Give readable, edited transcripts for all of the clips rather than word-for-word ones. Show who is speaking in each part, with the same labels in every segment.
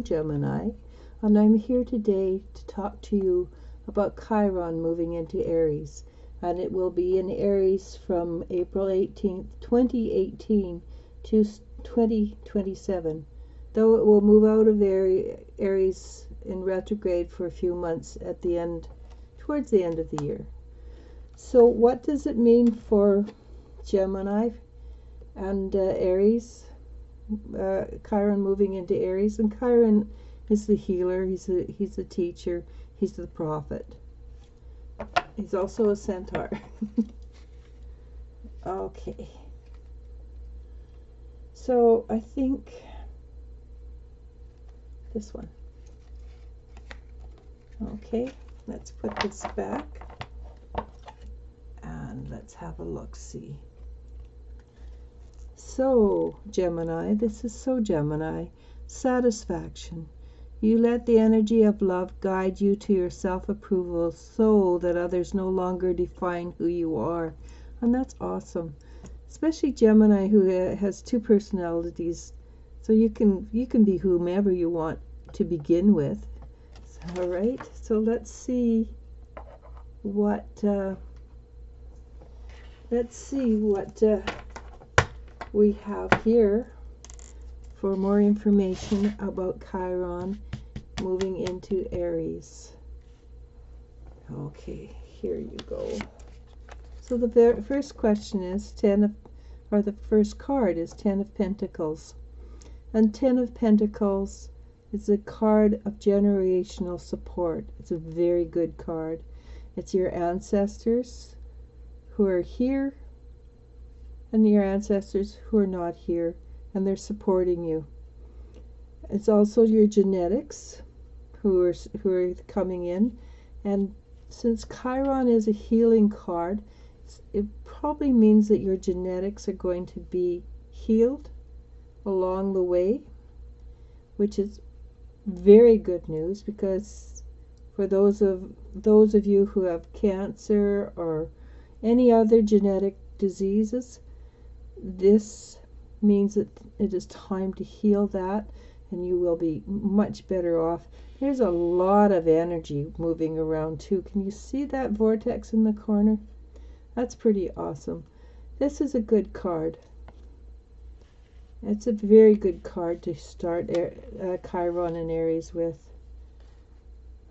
Speaker 1: Gemini, and I'm here today to talk to you about Chiron moving into Aries, and it will be in Aries from April 18th, 2018 to 2027, though it will move out of Aries in retrograde for a few months towards the end of the year. So what does it mean for Gemini and Aries? Chiron moving into Aries, and Chiron is the healer, he's the teacher, he's the prophet. He's also a centaur. Okay. So I think this one. Okay, let's put this back and let's have a look-see. So, Gemini, this is so Gemini. Satisfaction. You let the energy of love guide you to your self-approval so that others no longer define who you are. And that's awesome. Especially Gemini, who has two personalities. So you can be whomever you want to begin with. All right. So let's see what we have here for more information about Chiron moving into Aries. Okay, here you go. So the first question is the first card is 10 of Pentacles. And 10 of Pentacles is a card of generational support. It's a very good card. It's your ancestors who are here and your ancestors who are not here, and they're supporting you. It's also your genetics who are coming in, and since Chiron is a healing card, it probably means that your genetics are going to be healed along the way, which is very good news, because for those of you who have cancer or any other genetic diseases, this means that it is time to heal that, and you will be much better off. There's a lot of energy moving around too. Can you see that vortex in the corner? That's pretty awesome. This is a good card. It's a very good card to start Chiron and Aries with.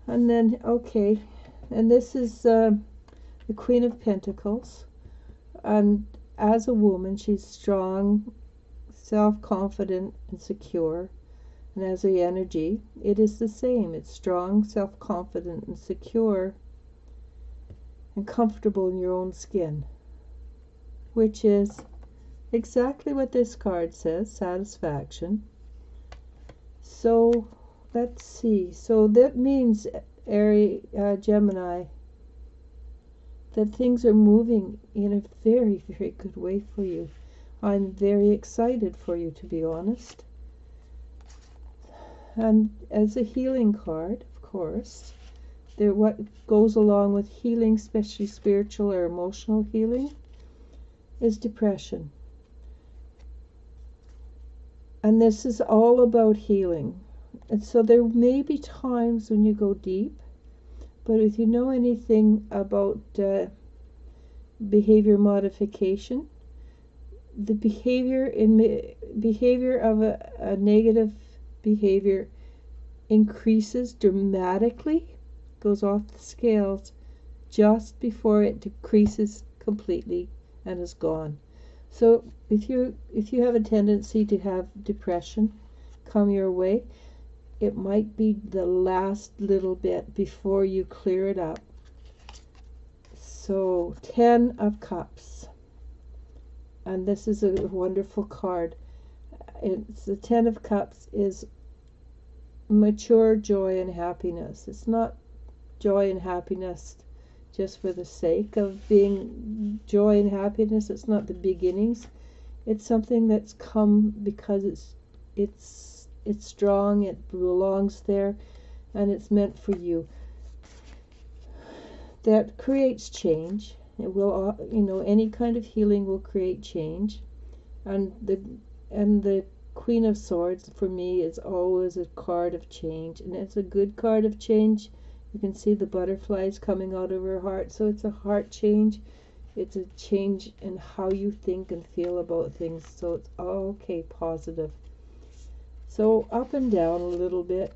Speaker 1: And then, okay, and this is the Queen of Pentacles. And as a woman, she's strong, self-confident, and secure. And as the energy, it is the same. It's strong, self-confident, and secure, and comfortable in your own skin, which is exactly what this card says, satisfaction. So let's see. So that means, Gemini, that things are moving in a very, very good way for you. I'm very excited for you, to be honest. And as a healing card, of course, what goes along with healing, especially spiritual or emotional healing, is depression. And this is all about healing. And so there may be times when you go deep, but if you know anything about behavior modification, the behavior of a negative behavior increases dramatically, goes off the scales just before it decreases completely and is gone. So if you have a tendency to have depression come your way, it might be the last little bit before you clear it up. So 10 of Cups, and this is a wonderful card. It's the 10 of Cups is mature joy and happiness. It's not joy and happiness just for the sake of being joy and happiness. It's not the beginnings. It's something that's come because it's strong, it belongs there, and it's meant for you. That creates change. It will, any kind of healing will create change, and the Queen of Swords for me is always a card of change, and it's a good card of change. You can see the butterflies coming out of her heart, so it's a heart change. It's a change in how you think and feel about things, so it's okay, positive. So up and down a little bit.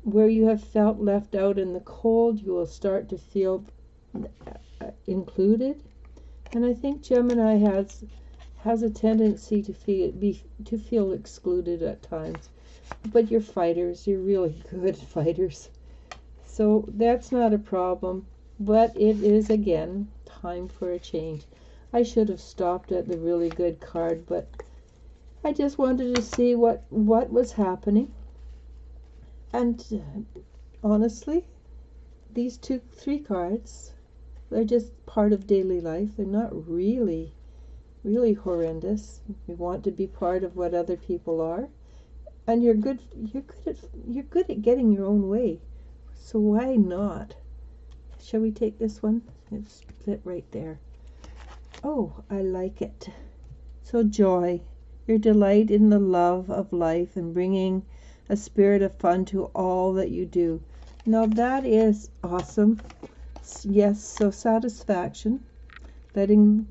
Speaker 1: Where you have felt left out in the cold, you will start to feel included. And I think Gemini has a tendency to feel excluded at times. But you're fighters. You're really good fighters. So that's not a problem. But it is, again, time for a change. I should have stopped at the really good card, but I just wanted to see what was happening. And honestly, these 3 cards, they're just part of daily life. They're not really horrendous. You want to be part of what other people are, and you're good at getting your own way. So why not? Shall we take this one? It's split right there. Oh, I like it. So joy, your delight in the love of life and bringing a spirit of fun to all that you do. Now that is awesome. Yes, so satisfaction, letting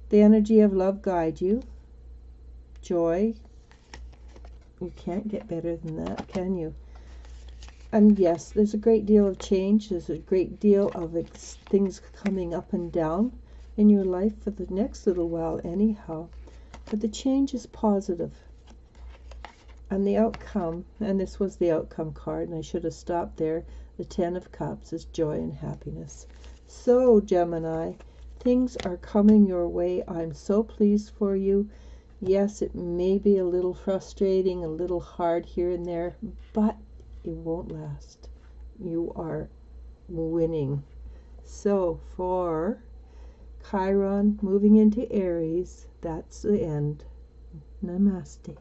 Speaker 1: the energy of love guide you. Joy, you can't get better than that, can you? And yes, there's a great deal of change. There's a great deal of things coming up and down in your life for the next little while anyhow. But the change is positive. And the outcome, and this was the outcome card, and I should have stopped there, the 10 of Cups is joy and happiness. So, Gemini, things are coming your way. I'm so pleased for you. Yes, it may be a little frustrating, a little hard here and there, but it won't last. You are winning. So, for Chiron moving into Aries, that's the end. Namaste.